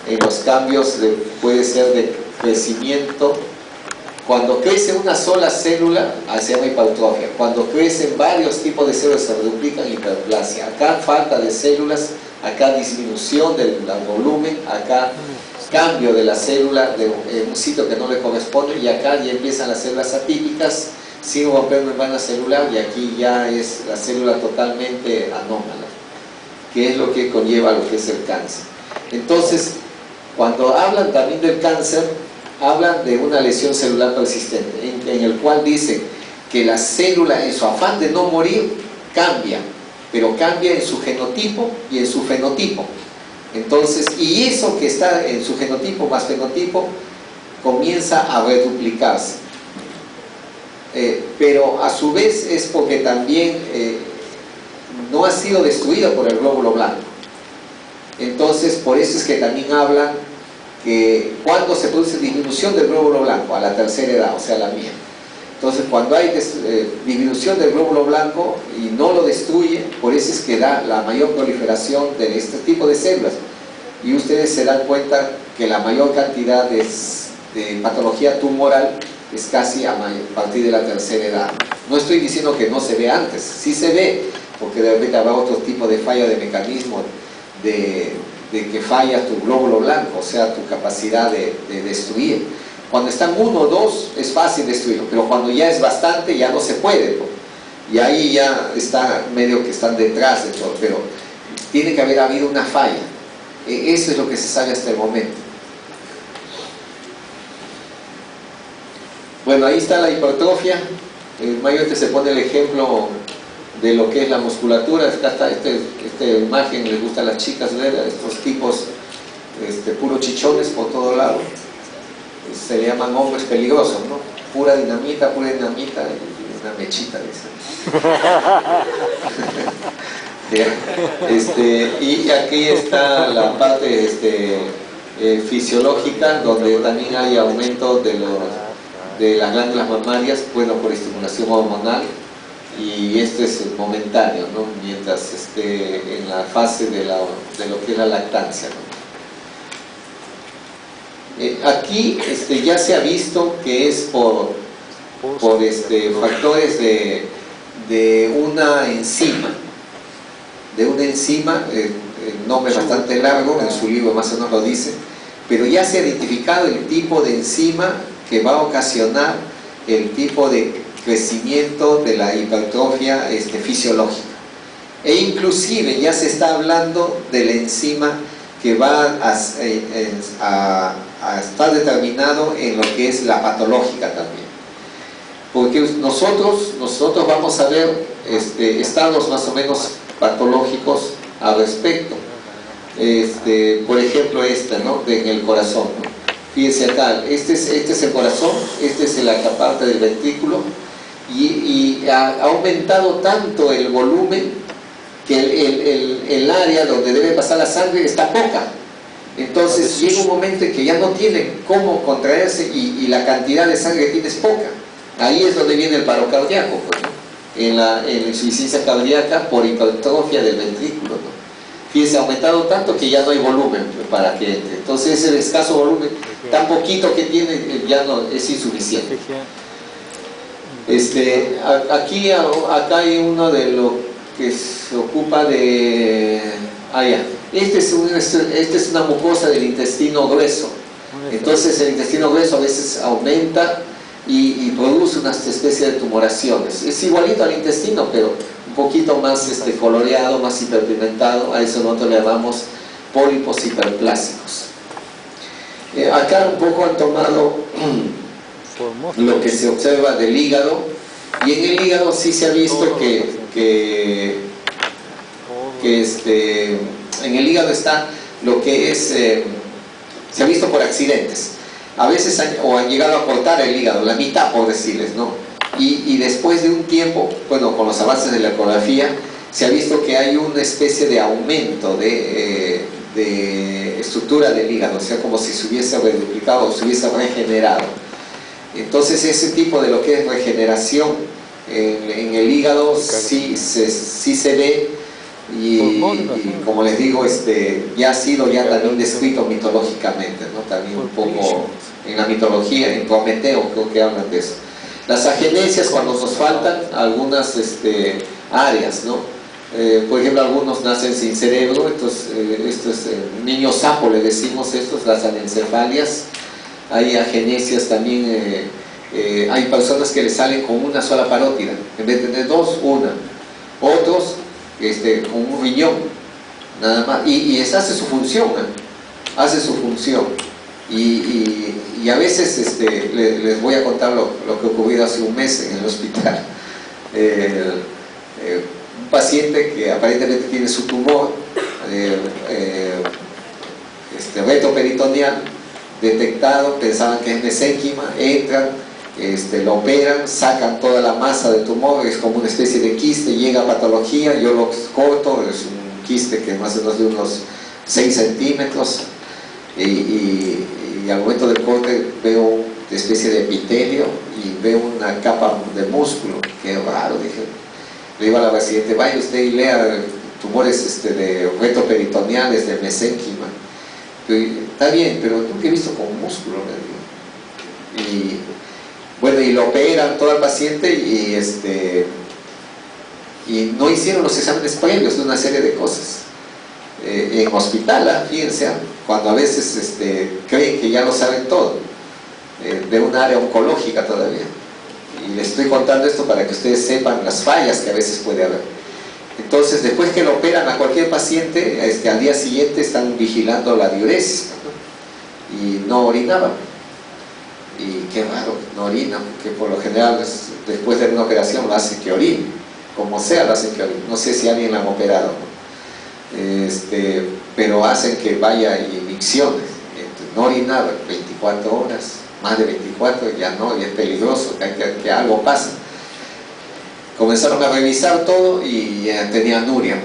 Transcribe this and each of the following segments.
en los cambios puede ser de crecimiento. Cuando crece una sola célula, se llama hipertrofia. Cuando crecen varios tipos de células, se duplican, hiperplasia. Acá falta de células, acá disminución del volumen, acá cambio de la célula en un sitio que no le corresponde, y acá ya empiezan las células atípicas sin romper membrana celular, y aquí ya es la célula totalmente anómala, que es lo que conlleva lo que es el cáncer. Entonces, cuando hablan también del cáncer, hablan de una lesión celular persistente, en el cual dicen que la célula, en su afán de no morir, cambia, pero cambia en su genotipo y en su fenotipo. Entonces, y eso que está en su genotipo más fenotipo comienza a reduplicarse, pero a su vez es porque también no ha sido destruida por el glóbulo blanco. Entonces, por eso es que también hablan que cuando se produce disminución del glóbulo blanco a la tercera edad, o sea, la mía. Entonces, cuando hay disminución del glóbulo blanco y no lo destruye, por eso es que da la mayor proliferación de este tipo de células. Y ustedes se dan cuenta que la mayor cantidad de patología tumoral es casi a partir de la tercera edad. No estoy diciendo que no se ve antes, sí se ve, porque de repente habrá otro tipo de falla de mecanismo de que falla tu glóbulo blanco, o sea, tu capacidad de destruir. Cuando están 1 o 2 es fácil destruirlo, pero cuando ya es bastante ya no se puede, y ahí ya está medio que están detrás de todo, pero tiene que haber habido una falla. Eso es lo que se sabe hasta el momento. Bueno, ahí está la hipertrofia. Mayormente se pone el ejemplo de lo que es la musculatura. Acá está esta imagen, les gusta a las chicas ver a estos tipos puros chichones por todo lado. Se le llaman hombres peligrosos, ¿no? Pura dinamita y una mechita, dicen. Y aquí está la parte fisiológica, donde también hay aumento de las glándulas mamarias, bueno, por estimulación hormonal, y esto es momentáneo, ¿no? Mientras esté en la fase de lo que es la lactancia, ¿no? Aquí ya se ha visto que es por factores de una enzima, el nombre es bastante largo, en su libro más o menos lo dice, pero ya se ha identificado el tipo de enzima que va a ocasionar el tipo de crecimiento de la hipertrofia fisiológica, e inclusive ya se está hablando de la enzima que va a estar determinado en lo que es la patológica también, porque nosotros vamos a ver estados más o menos patológicos al respecto. Por ejemplo, ¿no? En el corazón, ¿no? Fíjense acá, este es el corazón, esta es la parte del ventrículo, y ha aumentado tanto el volumen que el área donde debe pasar la sangre está poca. Entonces llega un momento en que ya no tiene cómo contraerse, y la cantidad de sangre que tiene es poca. Ahí es donde viene el paro cardíaco, pues, ¿no? En la insuficiencia cardíaca por hipertrofia del ventrículo, ¿no? Fíjense, ha aumentado tanto que ya no hay volumen para que entre. Entonces ese escaso volumen, tan poquito que tiene, ya no es insuficiente. Acá hay uno de lo que se ocupa de... Esta es una mucosa del intestino grueso. Entonces el intestino grueso a veces aumenta y produce una especie de tumoraciones. Es igualito al intestino, pero un poquito más coloreado, más hiperpigmentado. A eso nosotros le llamamos pólipos hiperplásicos. Acá un poco han tomado lo que se observa del hígado, y en el hígado sí se ha visto que en el hígado está lo que es, se ha visto por accidentes. A veces han llegado a cortar el hígado, la mitad por decirles, ¿no? Y después de un tiempo, bueno, con los avances de la ecografía, se ha visto que hay una especie de aumento de estructura del hígado, o sea, como si se hubiese reduplicado o se hubiese regenerado. Entonces ese tipo de lo que es regeneración en el hígado sí se ve, y como les digo, ya ha sido también descrito mitológicamente, ¿no? También un poco en la mitología, en Prometeo creo que hablan de eso. Las agenesias, cuando nos faltan algunas áreas, ¿no? Por ejemplo, algunos nacen sin cerebro, entonces esto es niño sapo, le decimos estos, las anencefalias. Hay agenesias también, hay personas que le salen con una sola parótida, en vez de tener dos, una. Otros con un riñón, nada más, y esa hace su función, ¿eh? Hace su función. Y a veces les voy a contar lo que ocurrió hace un mes en el hospital. Un paciente que aparentemente tiene su tumor retroperitoneal detectado, pensaban que es mesénquima, entran, lo operan, sacan toda la masa del tumor, es como una especie de quiste, llega a patología, yo lo corto, es un quiste que más o menos de unos 6 centímetros, y al momento del corte veo una especie de epitelio y veo una capa de músculo. Qué raro, dije. Le digo a la paciente, vaya usted y lea tumores de retroperitoneales, de mesénquima. Está bien, pero nunca he visto con músculo, le digo. Y bueno, y lo operan todo el paciente y no hicieron los exámenes previos de una serie de cosas. En hospital, fíjense, cuando a veces creen que ya lo saben todo, de un área oncológica todavía. Y les estoy contando esto para que ustedes sepan las fallas que a veces puede haber. Entonces, después que lo operan a cualquier paciente, al día siguiente están vigilando la diuresis, ¿no? Y no orinaban. Y qué raro, no orinan, porque por lo general después de una operación lo hacen que orine, como sea lo hacen que orine. No sé si alguien la han operado, ¿no? Pero hacen que vaya inyecciones. No orinaba 24 horas, más de 24, ya no, ya es peligroso, que algo pasa. Comenzaron a revisar todo y tenía anuria,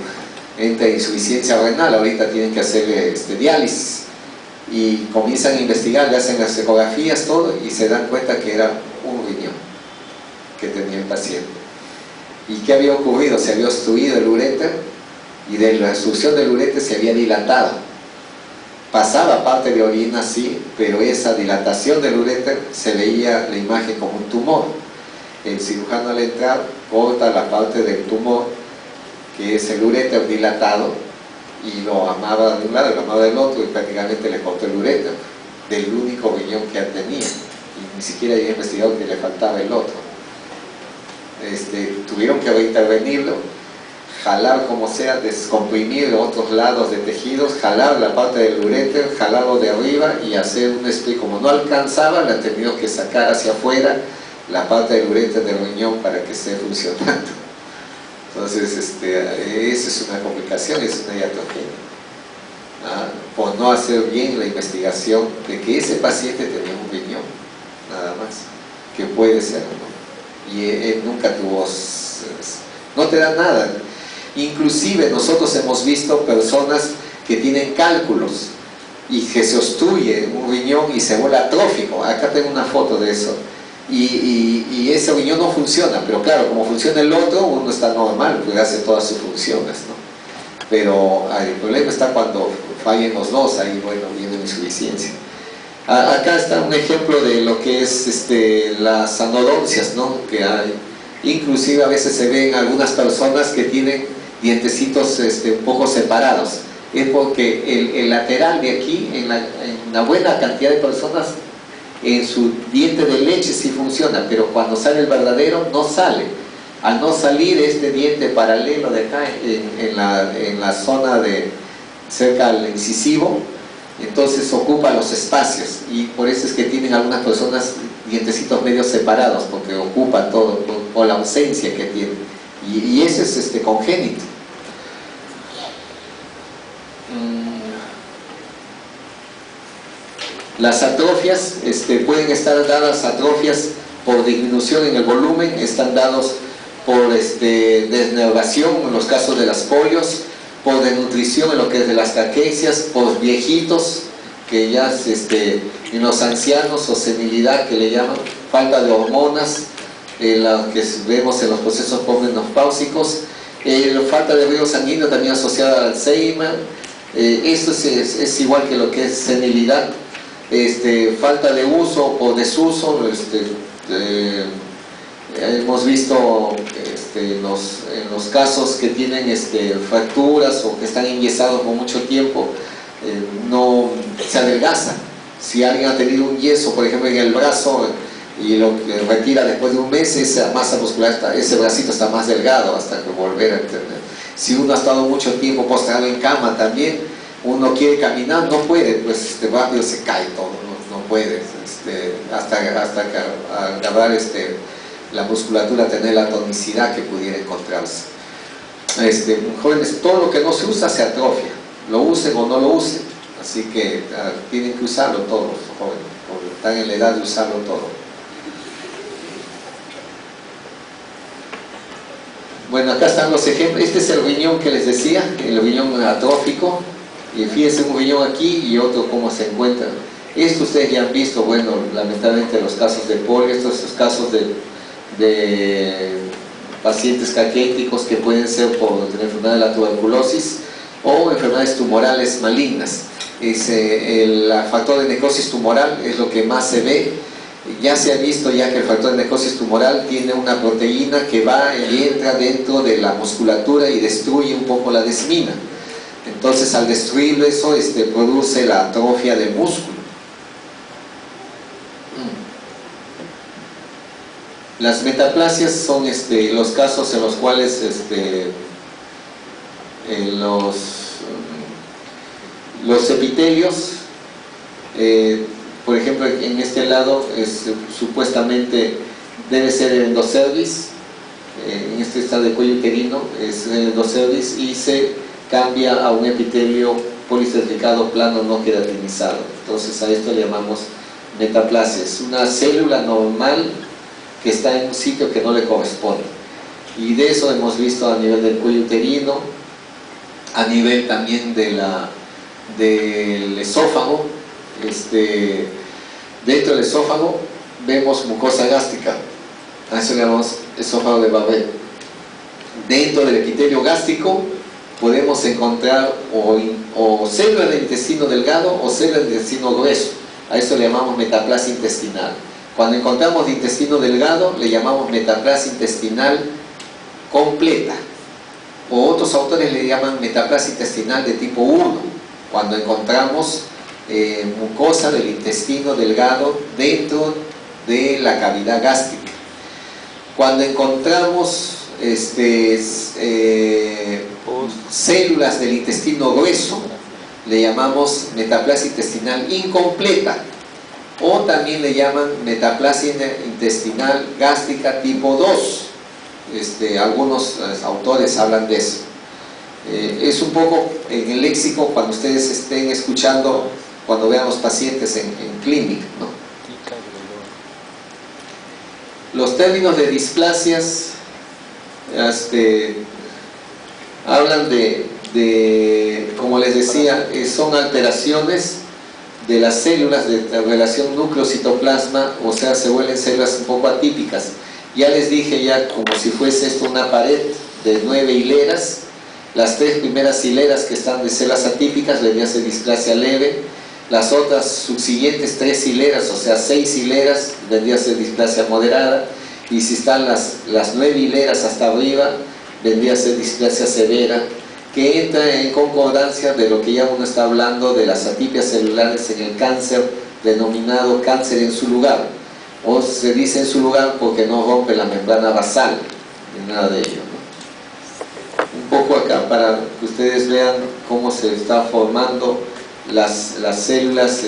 entra insuficiencia renal, ahorita tienen que hacerle diálisis, y comienzan a investigar, le hacen las ecografías, todo, y se dan cuenta que era un riñón que tenía el paciente. ¿Y qué había ocurrido? Se había obstruido el uréter, y de la obstrucción del uréter se había dilatado. Pasaba parte de orina, sí, pero esa dilatación del uréter se veía la imagen como un tumor. El cirujano, al entrar, corta la parte del tumor, que es el uréter dilatado, y lo amaba de un lado y lo amaba del otro, y prácticamente le cortó el uréter del único riñón que tenía, y ni siquiera había investigado que le faltaba el otro. Tuvieron que reintervenirlo, jalar como sea, descomprimir los otros lados de tejidos, jalar la parte del uréter, jalarlo de arriba y hacer un como no alcanzaba, le han tenido que sacar hacia afuera la parte del uréter del riñón para que esté funcionando. Entonces, esa es una complicación, es una iatrogenia, por no hacer bien la investigación de que ese paciente tenía un riñón, nada más, que puede ser, ¿no? Y él nunca tuvo, no te da nada. Inclusive nosotros hemos visto personas que tienen cálculos y que se obstruye un riñón y se vuelve atrófico. Acá tengo una foto de eso, y ese riñón no funciona, pero claro, como funciona el otro, uno está normal, pues hace todas sus funciones, ¿no? Pero el problema está cuando fallen los dos, ahí bueno, viene la insuficiencia. Acá está un ejemplo de lo que es las anodoncias, ¿no? Que hay. Inclusive a veces se ven algunas personas que tienen dientecitos un poco separados. Es porque el lateral de aquí, en una buena cantidad de personas, en su diente de leche sí funciona, pero cuando sale el verdadero no sale. Al no salir este diente paralelo de acá en la zona cerca al incisivo, entonces ocupa los espacios, y por eso es que tienen algunas personas dientecitos medio separados, porque ocupa todo por la ausencia que tienen, y eso es congénito. Las atrofias pueden estar dadas, atrofias por disminución en el volumen, están dados por desnervación en los casos de las polios, por desnutrición en lo que es de las caquecias, por viejitos, que ya en los ancianos, o senilidad que le llaman, falta de hormonas, lo que vemos en los procesos posmenopáusicos, La falta de riego sanguíneo también asociada al Alzheimer. Esto es igual que lo que es senilidad. Falta de uso o desuso. Hemos visto en los casos que tienen fracturas o que están enyesados por mucho tiempo, no se adelgaza. Si alguien ha tenido un yeso, por ejemplo, en el brazo y lo retira después de un mes, esa masa muscular, ese bracito está más delgado hasta que volver a tener. Si uno ha estado mucho tiempo postrado en cama también, uno quiere caminar, no puede, pues rápido se cae todo, no puede, hasta agarrar la musculatura, tener la tonicidad que pudiera encontrarse. Jóvenes, todo lo que no se usa se atrofia, lo usen o no lo usen, así que tienen que usarlo todos, jóvenes, porque están en la edad de usarlo todo. Bueno, acá están los ejemplos. Este es el riñón que les decía, el riñón atrófico, y fíjense un riñón aquí y otro cómo se encuentran. Esto ustedes ya han visto, bueno, lamentablemente los casos de polio, estos casos de pacientes caquéticos que pueden ser por la enfermedad de la tuberculosis o enfermedades tumorales malignas. El factor de necrosis tumoral es lo que más se ve. Ya se ha visto ya que el factor de necrosis tumoral tiene una proteína que va y entra dentro de la musculatura y destruye un poco la desmina. Entonces, al destruirlo eso, produce la atrofia del músculo. Las metaplasias son los casos en los cuales los epitelios, por ejemplo, en este lado supuestamente debe ser el endocervis, en este estado de cuello uterino es el endocervis, y se cambia a un epitelio policerficado plano no queratinizado. Entonces a esto le llamamos metaplasia. Es una célula normal que está en un sitio que no le corresponde, y de eso hemos visto a nivel del cuello uterino, a nivel también del esófago. Dentro del esófago vemos mucosa gástrica, a eso le llamamos esófago de Barré. Dentro del epitelio gástrico podemos encontrar o células del intestino delgado o células del intestino grueso, a eso le llamamos metaplasia intestinal. Cuando encontramos de intestino delgado le llamamos metaplasia intestinal completa, o otros autores le llaman metaplasia intestinal de tipo 1, cuando encontramos mucosa del intestino delgado dentro de la cavidad gástrica. Cuando encontramos células del intestino grueso le llamamos metaplasia intestinal incompleta, o también le llaman metaplasia intestinal gástrica tipo 2. Algunos autores hablan de eso. Es un poco en el léxico cuando ustedes estén escuchando, cuando vean los pacientes en clínica, ¿no? Los términos de displasias hablan como les decía, son alteraciones de las células de la relación núcleo-citoplasma, o sea, se vuelven células un poco atípicas. Ya les dije, ya como si fuese esto una pared de 9 hileras, las 3 primeras hileras que están de células atípicas vendría a ser displasia leve, las otras subsiguientes 3 hileras, o sea 6 hileras, vendría a ser displasia moderada, y si están las 9 hileras hasta arriba, vendría a ser displasia severa, que entra en concordancia de lo que ya uno está hablando de las atipias celulares en el cáncer, denominado cáncer en su lugar, o se dice en su lugar porque no rompe la membrana basal, ni nada de ello, ¿no? Un poco acá para que ustedes vean cómo se está formando las células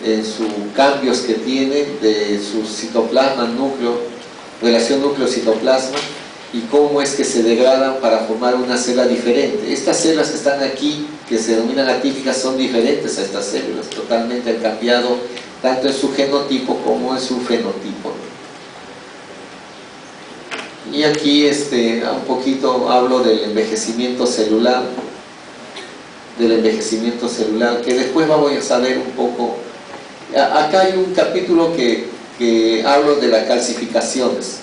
en sus cambios que tienen de su citoplasma, relación núcleo-citoplasma, y cómo es que se degradan para formar una célula diferente. Estas células que están aquí, que se denominan atípicas, son diferentes a estas células, totalmente han cambiado tanto en su genotipo como en su fenotipo. Y aquí un poquito hablo del envejecimiento celular, que después vamos a saber un poco. Acá hay un capítulo que hablo de las calcificaciones.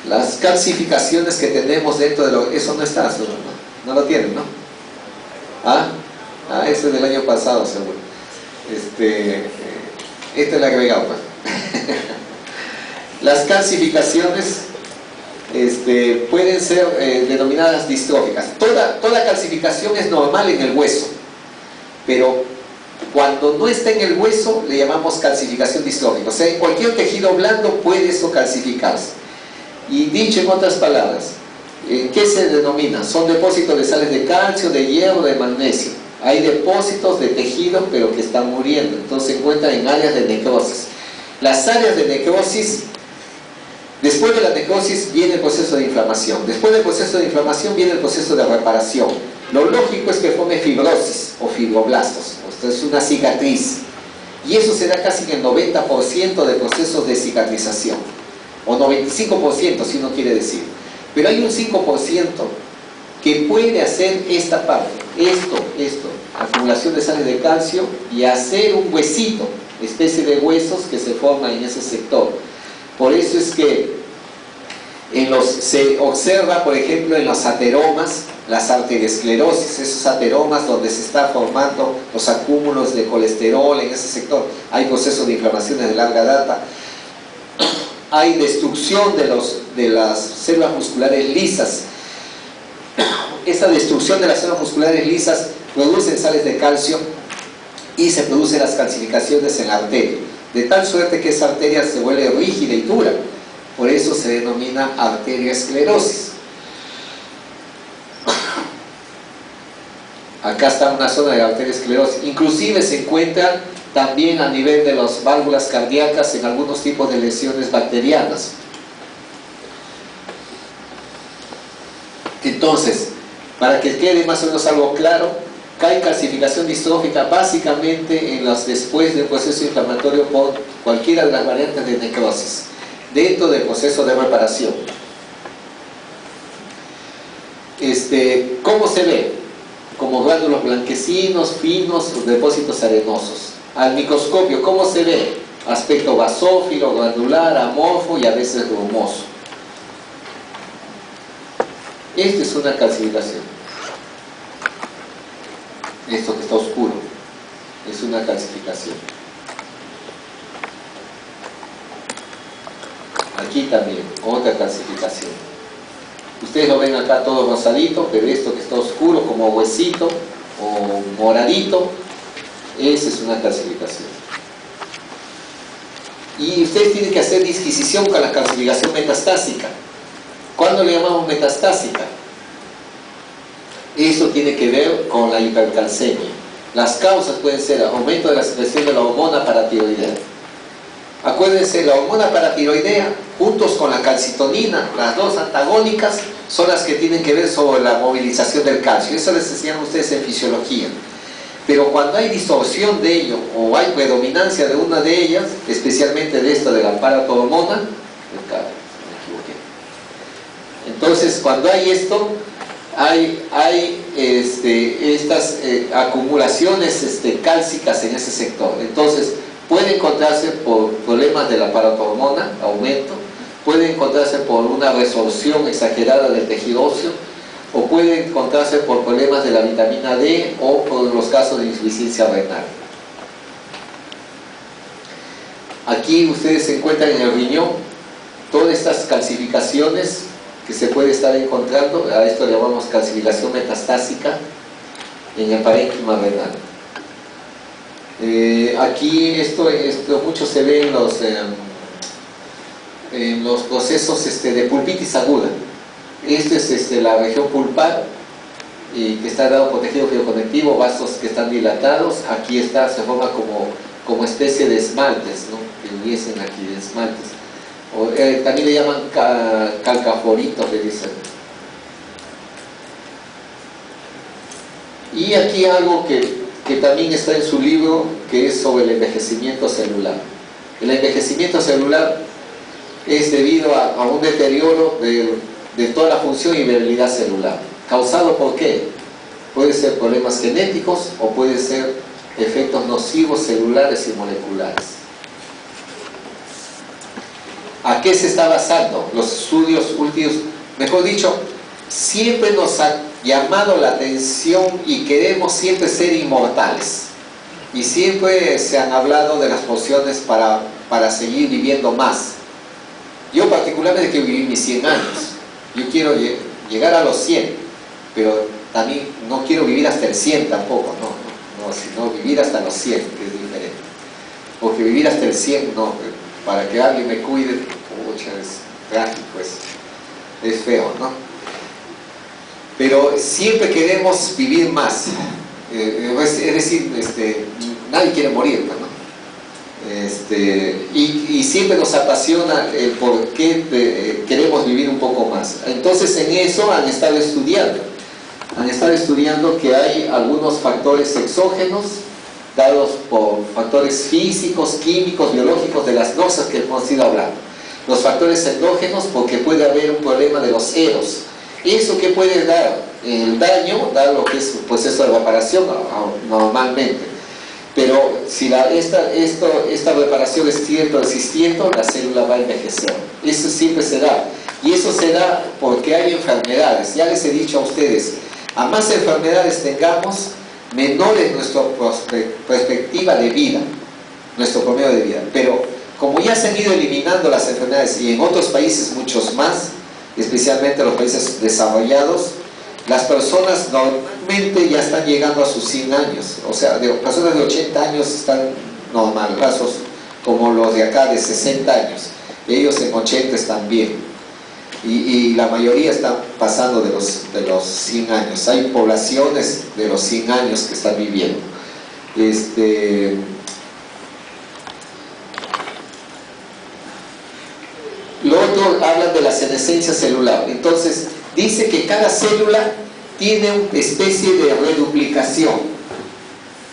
Las calcificaciones que tenemos dentro de lo... Eso no está, seguro, ¿no? No lo tienen, ¿no? Ese es del año pasado, seguro. Este es el agregado, pues. Las calcificaciones pueden ser denominadas distróficas. Toda calcificación es normal en el hueso, pero cuando no está en el hueso le llamamos calcificación distrófica. O sea, en cualquier tejido blando puede eso calcificarse. Y dicho en otras palabras, ¿qué se denomina? Son depósitos de sales de calcio, de hierro, de magnesio. Hay depósitos de tejidos pero que están muriendo, entonces se encuentran en áreas de necrosis. Las áreas de necrosis, después de la necrosis viene el proceso de inflamación. Después del proceso de inflamación viene el proceso de reparación. Lo lógico es que forme fibrosis o fibroblastos, o sea, es una cicatriz. Y eso se da casi en el 90% de procesos de cicatrización, o 95% si uno quiere decir. Pero hay un 5% que puede hacer esta parte, esto, acumulación de sales de calcio, y hacer un huesito, especie de huesos que se forman en ese sector. Por eso es que se observa, por ejemplo, en los ateromas, las arteriosclerosis, esos ateromas donde se están formando los acúmulos de colesterol en ese sector. Hay procesos de inflamaciones de larga data, hay destrucción de las células musculares lisas. Esa destrucción de las células musculares lisas produce sales de calcio y se producen las calcificaciones en la arteria, de tal suerte que esa arteria se vuelve rígida y dura. Por eso se denomina arteriosclerosis. Acá está una zona de arteriosclerosis. Inclusive se encuentra también a nivel de las válvulas cardíacas en algunos tipos de lesiones bacterianas. Entonces, para que quede más o menos algo claro, hay calcificación distrófica básicamente después del proceso inflamatorio por cualquiera de las variantes de necrosis, dentro del proceso de reparación. ¿Cómo se ve? Como gránulos blanquecinos, finos, depósitos arenosos. Al microscopio, ¿cómo se ve? Aspecto basófilo, granular, amorfo y a veces grumoso. Esta es una calcificación. Esto que está oscuro es una calcificación. Aquí también, otra calcificación. Ustedes lo ven acá todo rosadito, pero esto que está oscuro como huesito o moradito, esa es una calcificación. Y ustedes tienen que hacer disquisición con la calcificación metastásica. ¿Cuándo le llamamos metastásica? Eso tiene que ver con la hipercalcemia. Las causas pueden ser aumento de la secreción de la hormona paratiroidea. Acuérdense, la hormona paratiroidea, juntos con la calcitonina, las dos antagónicas, son las que tienen que ver sobre la movilización del calcio. Eso les enseñan ustedes en fisiología. Pero cuando hay distorsión de ello, o hay predominancia de una de ellas, especialmente de esta de la paratormona, entonces cuando hay esto, hay estas acumulaciones cálcicas en ese sector. Entonces puede encontrarse por problemas de la paratormona, aumento, puede encontrarse por una resorción exagerada del tejido óseo, o puede encontrarse por problemas de la vitamina D o por los casos de insuficiencia renal. Aquí ustedes se encuentran en el riñón todas estas calcificaciones que se puede estar encontrando. A esto le llamamos calcificación metastásica en el parénquima renal. Aquí esto mucho se ve en los procesos de pulpitis aguda. Esta es la región pulpar, que está dado por tejido fibroconectivo, vasos que están dilatados. Aquí se forma como especie de esmaltes, ¿no? Que hubiesen aquí de esmaltes. También le llaman calcaforitos, le dicen. Y aquí algo que también está en su libro, que es sobre el envejecimiento celular. El envejecimiento celular es debido a un deterioro de toda la función y viabilidad celular. ¿Causado por qué? Puede ser problemas genéticos o puede ser efectos nocivos celulares y moleculares. ¿A qué se está basando? Los estudios últimos, mejor dicho, siempre nos ha llamado la atención y queremos siempre ser inmortales. Y siempre se han hablado de las pociones para seguir viviendo más. Yo particularmente quiero vivir mis 100 años. Yo quiero llegar a los 100, pero también no quiero vivir hasta el 100 tampoco, no, sino vivir hasta los 100, que es diferente. Porque vivir hasta el 100, no, para que alguien me cuide, pucha, es trágico, es feo, ¿no? Pero siempre queremos vivir más. Es decir, nadie quiere morir, ¿no? Y siempre nos apasiona el por qué queremos vivir un poco más. Entonces en eso han estado estudiando que hay algunos factores exógenos dados por factores físicos, químicos, biológicos de las noxas que hemos ido hablando. Los factores endógenos, porque puede haber un problema de los eros. ¿Eso que puede dar? El daño, da lo que es un proceso de reparación normalmente. Pero si esta reparación es cierto existiendo, la célula va a envejecer. Eso siempre se da. Y eso se da porque hay enfermedades. Ya les he dicho a ustedes, a más enfermedades tengamos, menor es nuestra perspectiva de vida, nuestro promedio de vida. Pero como ya se han ido eliminando las enfermedades, y en otros países muchos más, especialmente los países desarrollados, las personas normalmente ya están llegando a sus 100 años. O sea, personas de 80 años están normal, casos como los de acá de 60 años. Ellos en 80 están bien. Y la mayoría están pasando de los 100 años. Hay poblaciones de los 100 años que están viviendo. Lo otro, hablan de la senescencia celular. Entonces, dice que cada célula tiene una especie de reduplicación.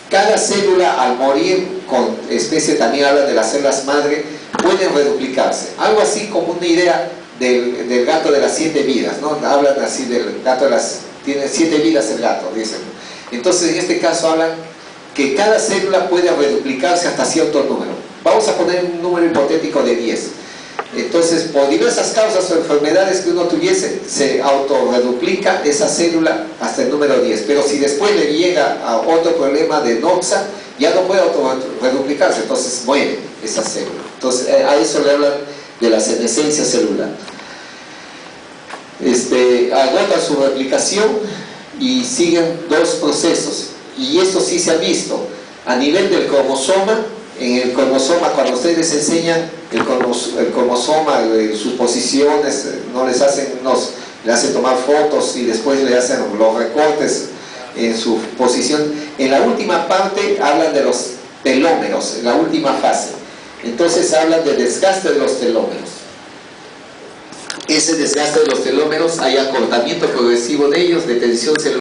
Cada célula al morir, con especie también habla de las células madre, pueden reduplicarse. Algo así como una idea del gato de las 7 vidas, ¿no? Hablan así del gato de tiene 7 vidas el gato, dicen. Entonces en este caso hablan que cada célula puede reduplicarse hasta cierto número. Vamos a poner un número hipotético de 10. Entonces, por diversas causas o enfermedades que uno tuviese, se autorreduplica esa célula hasta el número 10. Pero si después le llega a otro problema de noxa, ya no puede autorreduplicarse, entonces muere esa célula. Entonces, a eso le hablan de la senescencia celular. Agotan su replicación y siguen dos procesos. Y esto sí se ha visto a nivel del cromosoma. En el cromosoma, cuando ustedes les enseñan el cromosoma, sus posiciones, les hacen tomar fotos y después le hacen los recortes en su posición. En la última parte hablan de los telómeros, en la última fase. Entonces hablan del desgaste de los telómeros. Ese desgaste de los telómeros, hay acortamiento progresivo de ellos, de tensión celular.